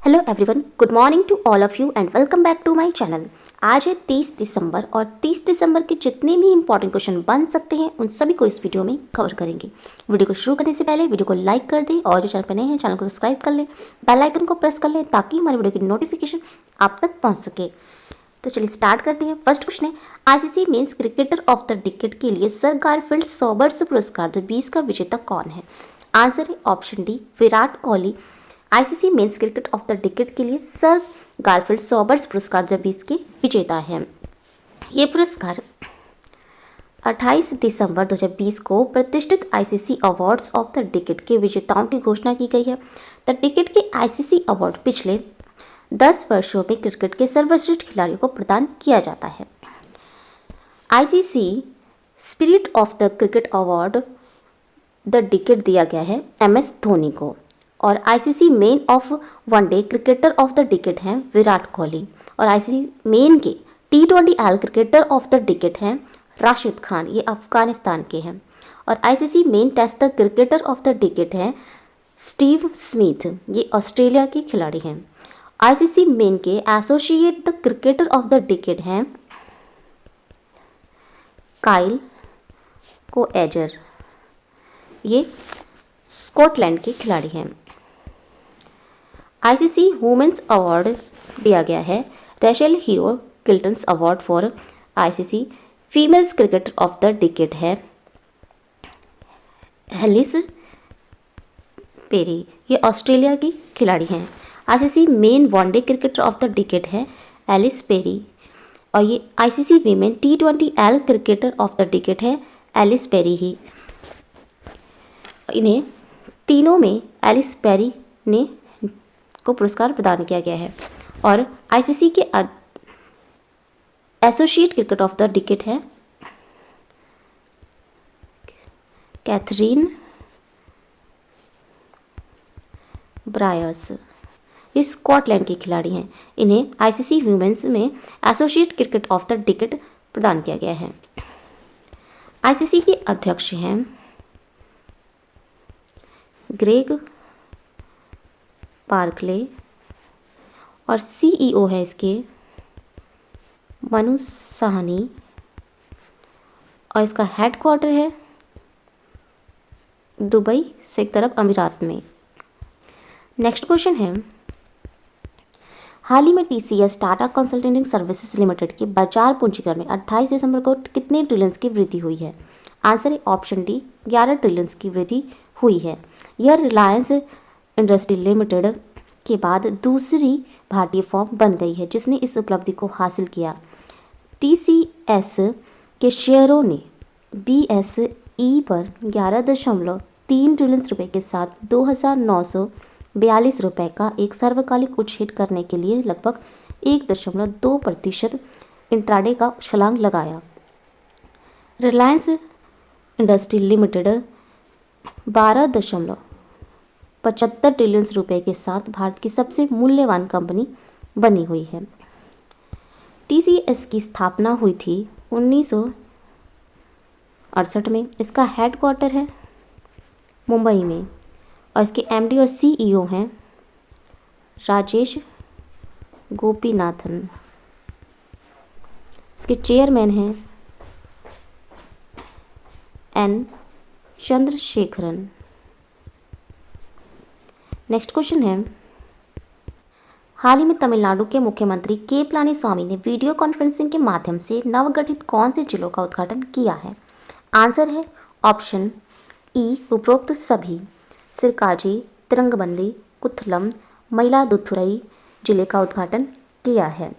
Hello everyone, good morning to all of you and welcome back to my channel. आज है 30 दिसंबर और 30 दिसंबर के जितने भी इंपॉर्टेंट क्वेश्चन बन सकते हैं उन सभी को इस वीडियो में कवर करेंगे। वीडियो को शुरू करने से पहले वीडियो को लाइक कर दें और जो चैनल पर नए हैं चैनल को सब्सक्राइब कर लें, बेल आइकन को प्रेस कर लें ताकि हमारे वीडियो की नोटिफिकेशन आप तक पहुँच सके। तो चलिए स्टार्ट करते हैं। फर्स्ट क्वेश्चन है, ICC men's cricketer of the decade के लिए सर गारफील्ड सॉबर्स पुरस्कार 2020 का विजेता कौन है? आंसर है option D, Virat Kohli. ICC men's cricket of the decade के लिए सर गारफील्ड सॉबर्स पुरस्कार 2020 के विजेता हैं। ये पुरस्कार 28 दिसंबर 2020 को प्रतिष्ठित ICC awards of the decade के विजेताओं की घोषणा की गई है। द डिकेड के आईसीसी अवार्ड पिछले 10 वर्षों में क्रिकेट के सर्वश्रेष्ठ खिलाड़ियों को प्रदान किया जाता है। ICC spirit of the cricket award the decade दिया गया है एमएस धोनी को और ICC man of one day cricketer of the decade हैं विराट कोहली और आईसीसी मैन के T20I cricketer of the decade हैं राशिद खान, ये अफगानिस्तान के हैं। और ICC men test the cricketer of the decade हैं स्टीव स्मिथ, ये ऑस्ट्रेलिया के खिलाड़ी हैं। आईसीसी मैन के associate the cricketer of the decade हैं काइल कोएजर, ये स्कॉटलैंड के खिलाड़ी हैं। आईसीसी वुमेन्स अवार्ड दिया गया है रेचल हीरो किल्टन्स award for ICC females cricketer of the decade है एलिस पेरी, ये ऑस्ट्रेलिया की खिलाड़ी हैं। ICC men one day cricketer of the decade है एलिस पेरी और ये ICC women T20I cricketer of the decade है एलिस पेरी ही। इन्हें तीनों में एलिस पेरी ने को पुरस्कार प्रदान किया गया है। और आईसीसी के associate cricket of the decade है कैथरीन ब्रायर्स, ये स्कॉटलैंड के खिलाड़ी हैं। इन्हें आईसीसी वुमेन्स में associate cricket of the decade प्रदान किया गया है। आईसीसी के अध्यक्ष हैं ग्रेग बार्कले और सीईओ है इसके मनु साहनी और इसका हेडक्वार्टर है दुबई संयुक्त अरब अमीरात में। नेक्स्ट क्वेश्चन है, हाल ही में टीसीएस टाटा कंसल्टेंटिंग सर्विसेज लिमिटेड के बाजार पूंजीकरण में 28 दिसंबर को कितने ट्रिलियन की वृद्धि हुई है? आंसर है ऑप्शन डी, 11 ट्रिलियन की वृद्धि हुई है। यह रिलायंस इंडस्ट्री लिमिटेड के बाद दूसरी भारतीय फर्म बन गई है जिसने इस उपलब्धि को हासिल किया। टीसीएस के शेयरों ने बीएसई पर 11.3 ट्रिलियन रुपए के साथ 2,942 रुपये का एक सार्वकालिक उच्छेद करने के लिए लगभग 1.2% इंट्राडे का छलांग लगाया। रिलायंस इंडस्ट्री लिमिटेड 12.75 ट्रिलियन रुपए के साथ भारत की सबसे मूल्यवान कंपनी बनी हुई है। टीसीएस की स्थापना हुई थी 1968 में। इसका हेडक्वार्टर है मुंबई में और इसके एमडी और सीईओ हैं राजेश गोपीनाथन। इसके चेयरमैन हैं एन चंद्रशेखरन। नेक्स्ट क्वेश्चन है, हाल ही में तमिलनाडु के मुख्यमंत्री के पलानीस्वामी ने वीडियो कॉन्फ्रेंसिंग के माध्यम से नवगठित कौन से जिलों का उद्घाटन किया है? आंसर है ऑप्शन ई, उपरोक्त सभी सिरकाजी, तिरंगबंदी, कुथलम, मयिलादुथुरई जिले का उद्घाटन किया है।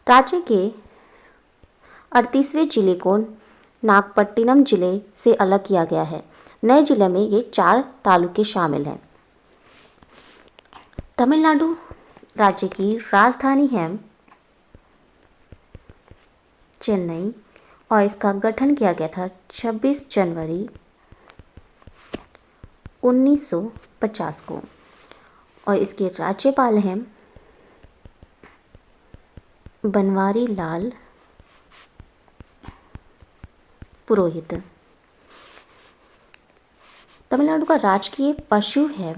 राज्य के 38वें जिले को नागपट्टिनम जिले से अलग किया गया है। नए जिले में ये 4 तालुके शामिल हैं। तमिलनाडु राज्य की राजधानी है चेन्नई और इसका गठन किया गया था 26 जनवरी 1950 को और इसके राज्यपाल हैं बनवारी लाल पुरोहित। तमिलनाडु का राजकीय पशु है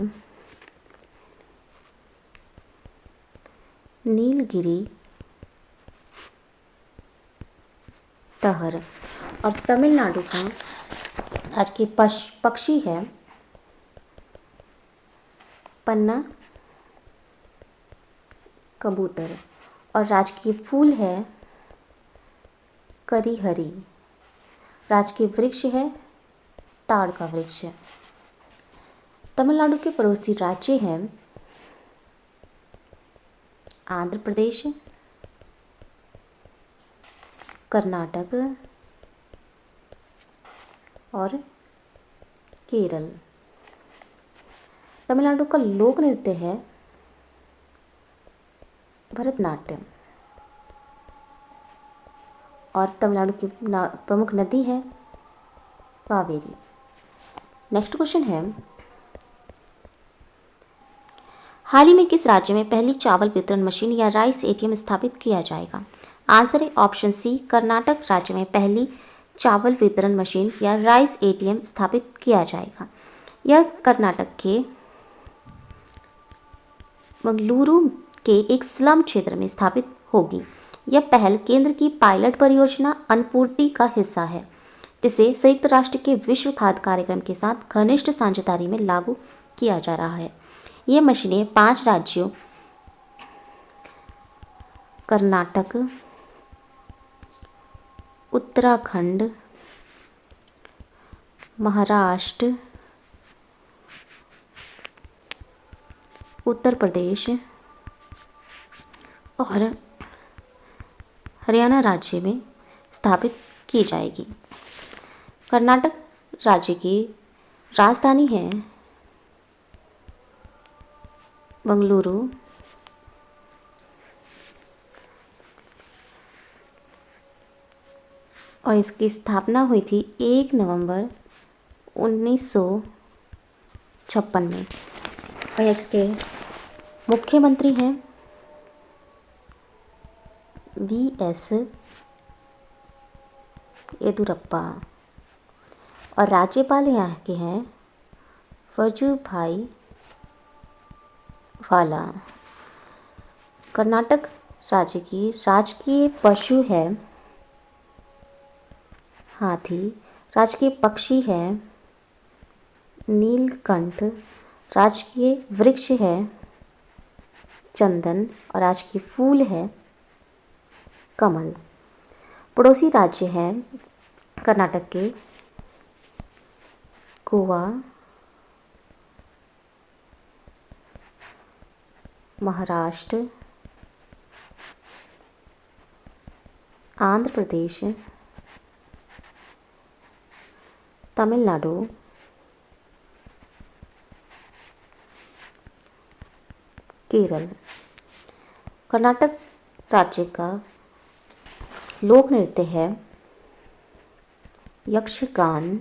नीलगिरी तहर। और तमिलनाडु का राजकीय पक्षी है पन्ना कबूतर। और राजकीय फूल है करिहरी। राजकीय वृक्ष है ताड़ का वृक्ष। तमिलनाडु के पड़ोसी राज्य हैं आंध्र प्रदेश, कर्नाटक और केरल। तमिलनाडु का लोक नृत्य है भरतनाट्यम। और तमिलनाडु की प्रमुख नदी है कावेरी। नेक्स्ट क्वेश्चन है, हाल ही में किस राज्य में पहली चावल वितरण मशीन या राइस एटीएम स्थापित किया जाएगा? आंसर है ऑप्शन सी, कर्नाटक राज्य में पहली चावल वितरण मशीन या राइस एटीएम स्थापित किया जाएगा। यह कर्नाटक के मंगलुरु के एक स्लम क्षेत्र में स्थापित होगी। यह पहल केंद्र की पायलट परियोजना अन्नपूर्ति का हिस्सा है, जिसे संयुक्त राष्ट्र के विश्व खाद्य कार्यक्रम के साथ घनिष्ठ साझेदारी में लागू किया जा रहा है। ये मशीनें 5 राज्यों कर्नाटक, उत्तराखंड, महाराष्ट्र, उत्तर प्रदेश और हरियाणा राज्य में स्थापित की जाएगी। कर्नाटक राज्य की राजधानी है बेंगलुरु। और इसकी स्थापना हुई थी 1 नवंबर 1956 में। और इसके मुख्यमंत्री हैं VS येदियुरप्पा। और राज्यपाल यहाँ के हैं वजुभाई वाला। कर्नाटक राज्य की राजकीय पशु है हाथी। राजकीय पक्षी है नीलकंठ। राजकीय वृक्ष है चंदन। और राजकीय फूल है कमल। पड़ोसी राज्य है कर्नाटक के गोवा, महाराष्ट्र, आंध्र प्रदेश, तमिलनाडु, केरल। कर्नाटक राज्य का लोक नृत्य है यक्षगान,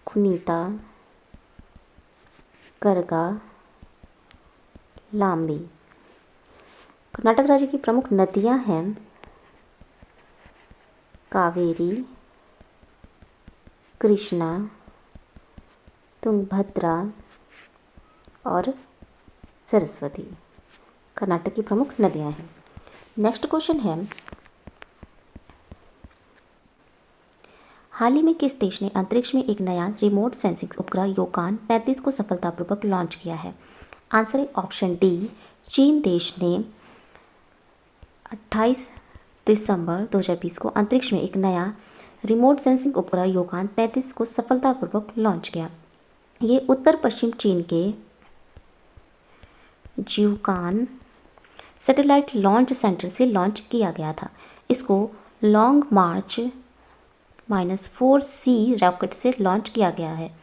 कुनीता, करगा, लांबी। कर्नाटक राज्य की प्रमुख नदियां हैं कावेरी, कृष्णा, तुंगभद्रा और सरस्वती। कर्नाटक की प्रमुख नदियां हैं। नेक्स्ट क्वेश्चन है, हाल ही में किस देश ने अंतरिक्ष में एक नया रिमोट सेंसिंग उपग्रह योकान 35 को सफलतापूर्वक लॉन्च किया है? आंसर है ऑप्शन डी, चीन देश ने 28 दिसंबर 2020 को अंतरिक्ष में एक नया रिमोट सेंसिंग उपग्रह योकान 35 को सफलतापूर्वक लॉन्च किया। ये उत्तर पश्चिम चीन के ज्यूकान सैटेलाइट लॉन्च सेंटर से लॉन्च किया गया था। इसको लॉन्ग मार्च -4C रॉकेट से लॉन्च किया गया है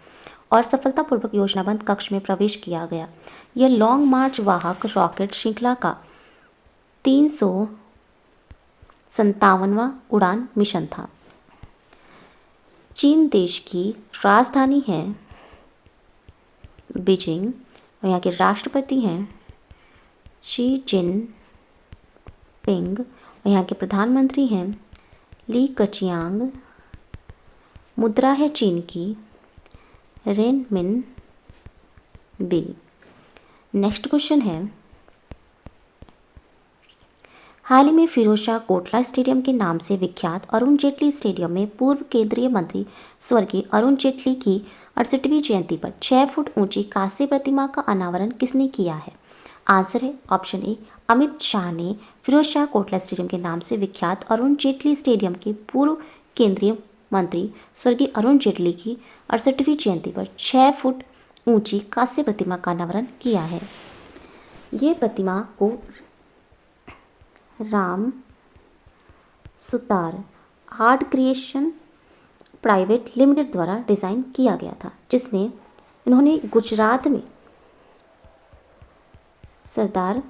और सफलतापूर्वक योजनाबद्ध कक्ष में प्रवेश किया गया। यह लॉन्ग मार्च वाहक रॉकेट श्रृंखला का 357वां उड़ान मिशन था। चीन देश की राजधानी है बीजिंग और यहाँ के राष्ट्रपति हैं शी जिनपिंग और यहाँ के प्रधानमंत्री हैं ली कचियांग। मुद्रा है चीन की रेनमिन बी। नेक्स्ट क्वेश्चन है, हाल ही में फिरोजशाह कोटला स्टेडियम के नाम से विख्यात अरुण जेटली स्टेडियम में पूर्व केंद्रीय मंत्री स्वर्गीय अरुण जेटली की 68वीं जयंती पर 6 फुट ऊंची कांस्य प्रतिमा का अनावरण किसने किया है? आंसर है ऑप्शन ए, अमित शाह ने फिरोजशाह कोटला स्टेडियम के नाम से विख्यात अरुण जेटली स्टेडियम के पूर्व केंद्रीय मंत्री स्वर्गीय अरुण जेटली की 68वीं जयंती पर 6 फुट ऊंची कांस्य प्रतिमा का अनावरण किया है। ये प्रतिमा को Ram Sutar art creation private limited द्वारा डिज़ाइन किया गया था, जिसने इन्होंने गुजरात में सरदार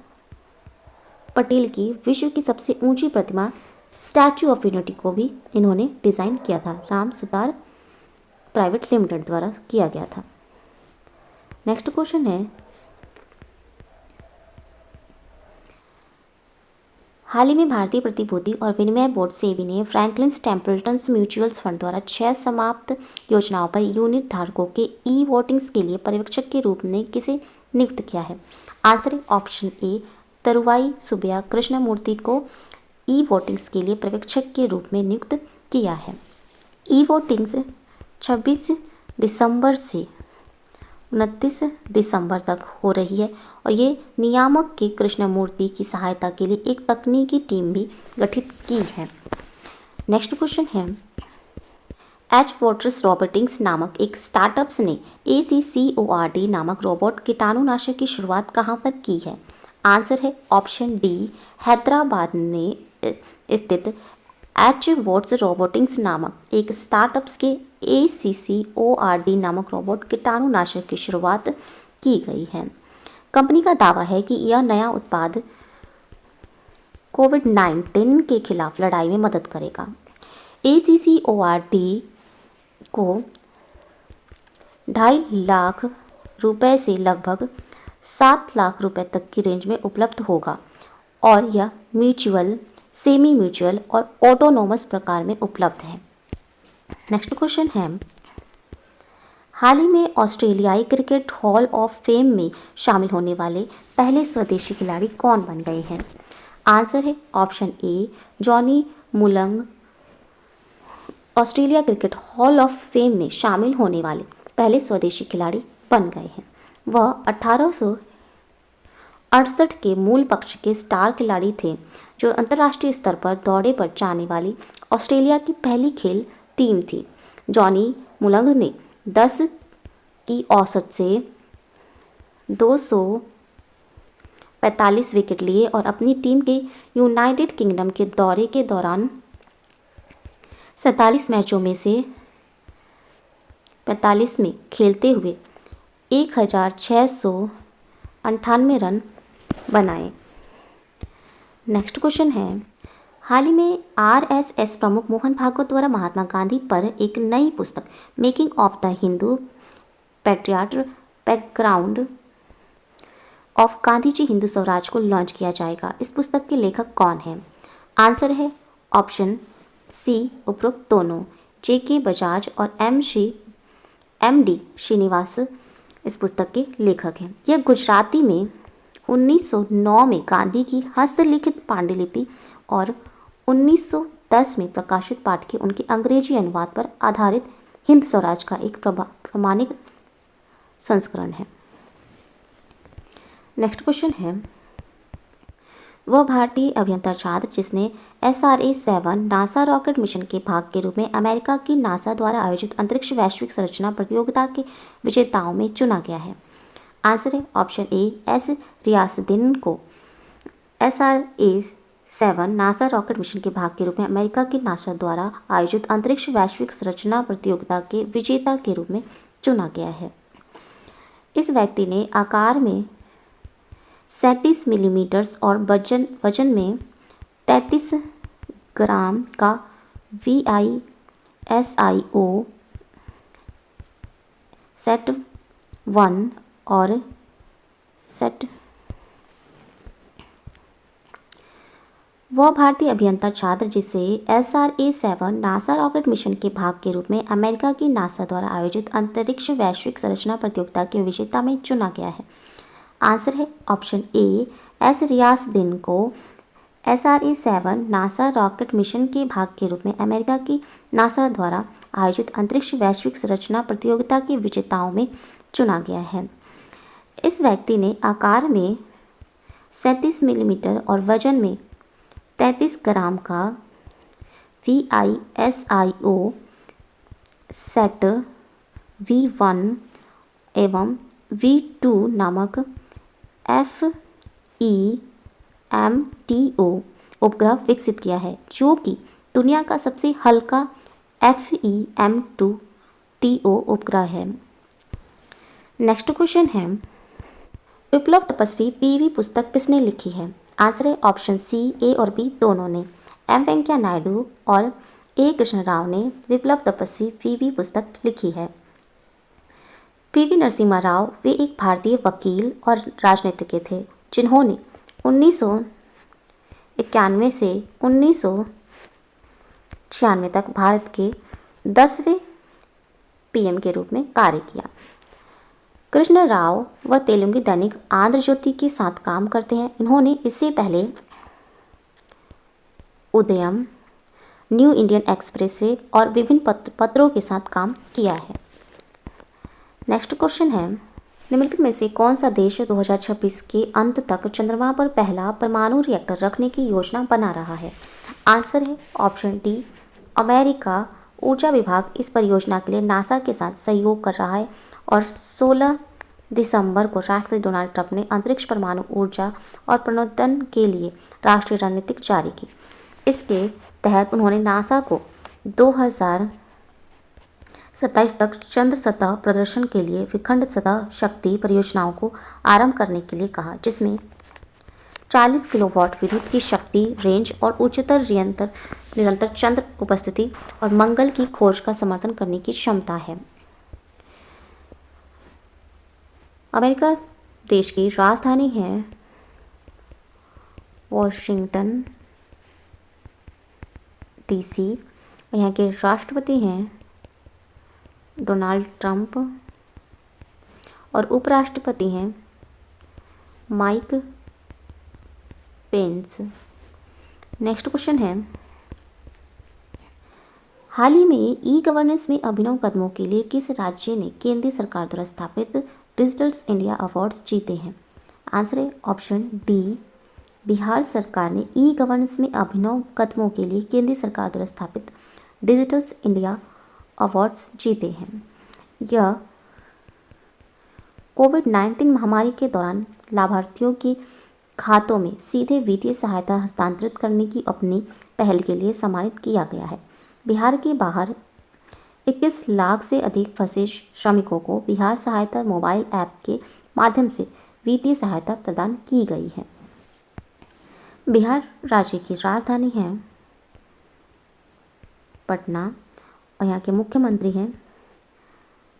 पटेल की विश्व की सबसे ऊंची प्रतिमा स्टैचू ऑफ यूनिटी को भी इन्होंने डिज़ाइन किया था। राम सुतार प्राइवेट लिमिटेड द्वारा किया गया था। नेक्स्ट क्वेश्चन है, हाल ही में भारतीय प्रतिभूति और विनिमय बोर्ड सेबी ने फ्रैंकलिन टेम्पल्टन म्यूचुअल्स फंड द्वारा 6 समाप्त योजनाओं पर यूनिट धारकों के ई वोटिंग्स के लिए पर्यवेक्षक के रूप में किसे नियुक्त किया है? आंसर है ऑप्शन ए, तरुवाई सुब्बा कृष्णमूर्ति को ई वोटिंग्स के लिए पर्यवेक्षक के रूप में नियुक्त किया है। ई वोटिंग्स 26 दिसंबर से 29 दिसंबर तक हो रही है और ये नियामक के कृष्णमूर्ति की सहायता के लिए एक तकनीकी टीम भी गठित की है। नेक्स्ट क्वेश्चन है, एच वॉटर्स रोबोटिक्स नामक एक स्टार्टअप्स ने ACCORD नामक रोबोट कीटाणुनाशक की शुरुआत कहाँ पर की है? आंसर है ऑप्शन डी, हैदराबाद में स्थित एच वॉट्स रोबोटिक्स नामक एक स्टार्टअप्स के ACCORD नामक रोबोट कीटाणुनाशक की शुरुआत की गई है। कंपनी का दावा है कि यह नया उत्पाद कोविड-19 के खिलाफ लड़ाई में मदद करेगा। ACCORD को 2.5 लाख रुपए से लगभग 7 लाख रुपए तक की रेंज में उपलब्ध होगा और यह म्यूचुअल, सेमी म्यूचुअल और ऑटोनोमस प्रकार में उपलब्ध है। नेक्स्ट क्वेश्चन है, हाल ही में ऑस्ट्रेलियाई क्रिकेट हॉल ऑफ फेम में शामिल होने वाले पहले स्वदेशी खिलाड़ी कौन बन गए हैं? आंसर है option A, Johnny Mullagh Australia cricket hall of fame में शामिल होने वाले पहले स्वदेशी खिलाड़ी बन गए हैं। वह 1868 के मूल पक्ष के स्टार खिलाड़ी थे, जो अंतर्राष्ट्रीय स्तर पर दौरे पर जाने वाली ऑस्ट्रेलिया की पहली खेल टीम थी। जॉनी मुलंग ने 10 की औसत से 245 विकेट लिए और अपनी टीम के यूनाइटेड किंगडम के दौरे के दौरान 47 मैचों में से 45 में खेलते हुए 1698 रन बनाए। नेक्स्ट क्वेश्चन है, हाल ही में RSS प्रमुख मोहन भागवत द्वारा महात्मा गांधी पर एक नई पुस्तक making of the Hindu patriot background of Gandhi ji Hindu Swaraj को लॉन्च किया जाएगा। इस पुस्तक के लेखक कौन हैं? आंसर है ऑप्शन सी, उपरोक्त दोनों, JK बजाज और MD श्रीनिवास इस पुस्तक के लेखक हैं। यह गुजराती में 1909 में गांधी की हस्तलिखित पांडुलिपि और 1910 में प्रकाशित पाठ के उनके अंग्रेजी अनुवाद पर आधारित हिंद स्वराज का एक प्रमाणिक संस्करण है। नेक्स्ट क्वेश्चन है, वह भारतीय अभियंता छात्र जिसने SRA-7 नासा रॉकेट मिशन के भाग के रूप में अमेरिका की नासा द्वारा आयोजित अंतरिक्ष वैश्विक संरचना प्रतियोगिता के विजेताओं में चुना गया है। आंसर है ऑप्शन ए, S रियासुद्दीन को SRA-7 नासा रॉकेट मिशन के भाग के रूप में अमेरिका की नासा द्वारा आयोजित अंतरिक्ष वैश्विक संरचना प्रतियोगिता के विजेता के रूप में चुना गया है। इस व्यक्ति ने आकार में 37 मिलीमीटर और वजन में 33 ग्राम का VISIO सेट 1 और सेट वह भारतीय अभियंता छात्र जिसे SRA-7 नासा रॉकेट मिशन के भाग के रूप में अमेरिका की नासा द्वारा आयोजित अंतरिक्ष वैश्विक संरचना प्रतियोगिता के विजेता में चुना गया है। आंसर है ऑप्शन ए, S रियासुद्दीन को SRA-7 नासा रॉकेट मिशन के भाग के रूप में अमेरिका की नासा द्वारा आयोजित अंतरिक्ष वैश्विक संरचना प्रतियोगिता के विजेताओं में चुना गया है। इस व्यक्ति ने आकार में 37 मिलीमीटर और वजन में 33 ग्राम का VISIO सेट V1 एवं V2 नामक FEMTO उपग्रह विकसित किया है, जो कि दुनिया का सबसे हल्का FEMTO उपग्रह है। नेक्स्ट क्वेश्चन है, विप्लव तपस्वी PV पुस्तक किसने लिखी है? आंसर है ऑप्शन सी, ए और बी दोनों ने। एम वेंकैया नायडू और ए कृष्ण राव ने विप्लव तपस्वी PV पुस्तक लिखी है। PV नरसिम्हा राव वे एक भारतीय वकील और राजनीतिज्ञ थे, जिन्होंने 1991 से 1996 तक भारत के 10वें PM के रूप में कार्य किया। कृष्ण राव व तेलुगु दैनिक आंध्र ज्योति के साथ काम करते हैं। इन्होंने इससे पहले उदयम, न्यू इंडियन एक्सप्रेसवे और विभिन्न पत्रों के साथ काम किया है। नेक्स्ट क्वेश्चन है, निम्नलिखित में से कौन सा देश 2026 के अंत तक चंद्रमा पर पहला परमाणु रिएक्टर रखने की योजना बना रहा है? आंसर है ऑप्शन डी, अमेरिका। ऊर्जा विभाग इस परियोजना के लिए नासा के साथ सहयोग कर रहा है और 16 दिसंबर को राष्ट्रपति डोनाल्ड ट्रंप ने अंतरिक्ष परमाणु ऊर्जा और प्रणोदन के लिए राष्ट्रीय रणनीति जारी की। इसके तहत उन्होंने नासा को 2027 तक चंद्र सतह प्रदर्शन के लिए विखंडित सतह शक्ति परियोजनाओं को आरंभ करने के लिए कहा, जिसमें 40 किलोवाट विद्युत की शक्ति रेंज और उच्चतर निरंतर चंद्र उपस्थिति और मंगल की खोज का समर्थन करने की क्षमता है। अमेरिका देश की राजधानी है वॉशिंगटन DC। यहाँ के राष्ट्रपति हैं डोनाल्ड ट्रंप और उपराष्ट्रपति हैं माइक पेंस। नेक्स्ट क्वेश्चन है, हाल ही में ई गवर्नेंस में अभिनव कदमों के लिए किस राज्य ने केंद्रीय सरकार द्वारा स्थापित डिजिटल इंडिया अवार्ड्स जीते हैं? आंसर है ऑप्शन डी, बिहार सरकार ने ई गवर्नेंस में अभिनव कदमों के लिए केंद्रीय सरकार द्वारा स्थापित डिजिटल इंडिया अवार्ड्स जीते हैं। यह कोविड-19 महामारी के दौरान लाभार्थियों के खातों में सीधे वित्तीय सहायता हस्तांतरित करने की अपनी पहल के लिए सम्मानित किया गया है। बिहार के बाहर 21 लाख से अधिक फंसे श्रमिकों को बिहार सहायता मोबाइल ऐप के माध्यम से वित्तीय सहायता प्रदान की गई है। बिहार राज्य की राजधानी है पटना और यहाँ के मुख्यमंत्री हैं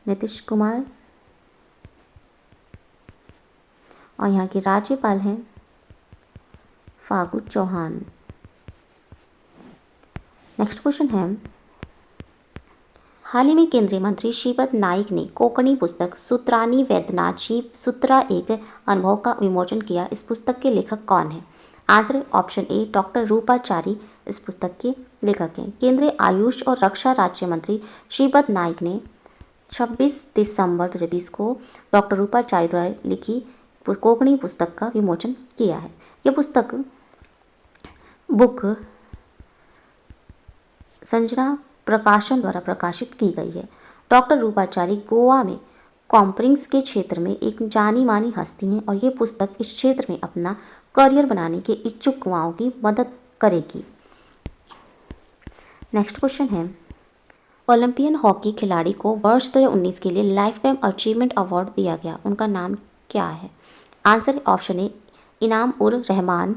नीतीश कुमार और यहाँ के राज्यपाल हैं फागू चौहान। नेक्स्ट क्वेश्चन है, हाल ही में केंद्रीय मंत्री श्रीपद नाइक ने कोंकणी पुस्तक सूत्रानी वेदनाची सूत्रा एक अनुभव का विमोचन किया। इस पुस्तक के लेखक कौन है? आंसर ऑप्शन ए, डॉक्टर रूपाचारी इस पुस्तक के लेखक हैं। केंद्रीय आयुष और रक्षा राज्य मंत्री श्रीपद नाइक ने 26 दिसंबर 2020 को डॉक्टर रूपाचारी द्वारा लिखी कोंकणी पुस्तक का विमोचन किया है। यह पुस्तक बुक संजना प्रकाशन द्वारा प्रकाशित की गई है। डॉक्टर रूपाचारी गोवा में कॉम्प्रिंग्स के क्षेत्र में एक जानी मानी हस्ती हैं और ये पुस्तक इस क्षेत्र में अपना करियर बनाने के इच्छुक युवाओं की मदद करेगी। नेक्स्ट क्वेश्चन है, ओलंपियन हॉकी खिलाड़ी को वर्ष 2019 के लिए लाइफ टाइम अचीवमेंट अवार्ड दिया गया, उनका नाम क्या है? आंसर ऑप्शन ए, इनाम उर रहमान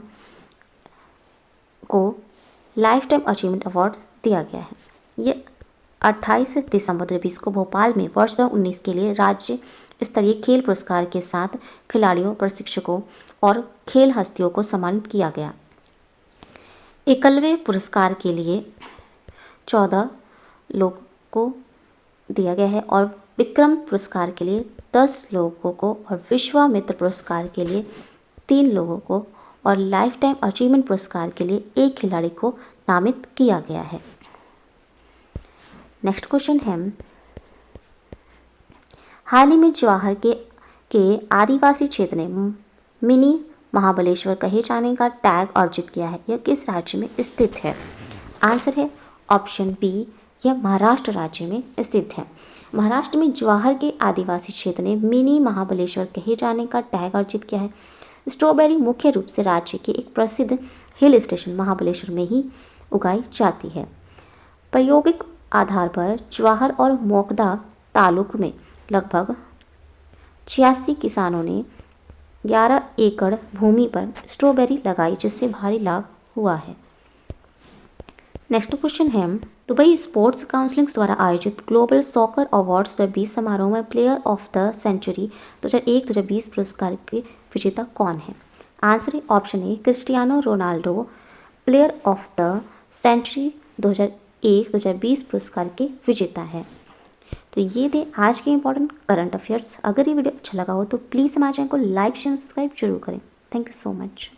को लाइफ टाइम अचीवमेंट अवार्ड दिया गया है। ये 28 दिसंबर 2020 को भोपाल में वर्ष 2019 के लिए राज्य स्तरीय खेल पुरस्कार के साथ खिलाड़ियों, प्रशिक्षकों और खेल हस्तियों को सम्मानित किया गया। एकलव्य पुरस्कार के लिए 14 लोगों को दिया गया है और विक्रम पुरस्कार के लिए 10 लोगों को और विश्वामित्र पुरस्कार के लिए 3 लोगों को और लाइफ टाइम अचीवमेंट पुरस्कार के लिए एक खिलाड़ी को नामित किया गया है। नेक्स्ट क्वेश्चन है, हाल ही में जवाहर के आदिवासी क्षेत्र ने मिनी महाबलेश्वर कहे जाने का टैग अर्जित किया है। यह किस राज्य में स्थित है? आंसर है ऑप्शन बी, यह महाराष्ट्र राज्य में स्थित है। महाराष्ट्र में जवाहर के आदिवासी क्षेत्र ने मिनी महाबलेश्वर कहे जाने का टैग अर्जित किया है। स्ट्रॉबेरी मुख्य रूप से राज्य के एक प्रसिद्ध हिल स्टेशन महाबलेश्वर में ही उगाई जाती है। प्रायोगिक आधार पर जवाहर और मोकदा तालुक में लगभग 86 किसानों ने 11 एकड़ भूमि पर स्ट्रॉबेरी लगाई, जिससे भारी लाभ हुआ है। नेक्स्ट क्वेश्चन है, दुबई स्पोर्ट्स काउंसिल द्वारा आयोजित ग्लोबल सॉकर अवार्ड्स 2020 समारोह में प्लेयर ऑफ द सेंचुरी 2001-2020 पुरस्कार के विजेता कौन है? आंसर है option A, Cristiano Ronaldo player of the century 2001-2020 पुरस्कार के विजेता है। तो ये थे आज के इंपॉर्टेंट करंट अफेयर्स। अगर ये वीडियो अच्छा लगा हो तो प्लीज़ हमारे चैनल को लाइक शेयर सब्सक्राइब जरूर करें। Thank you so much.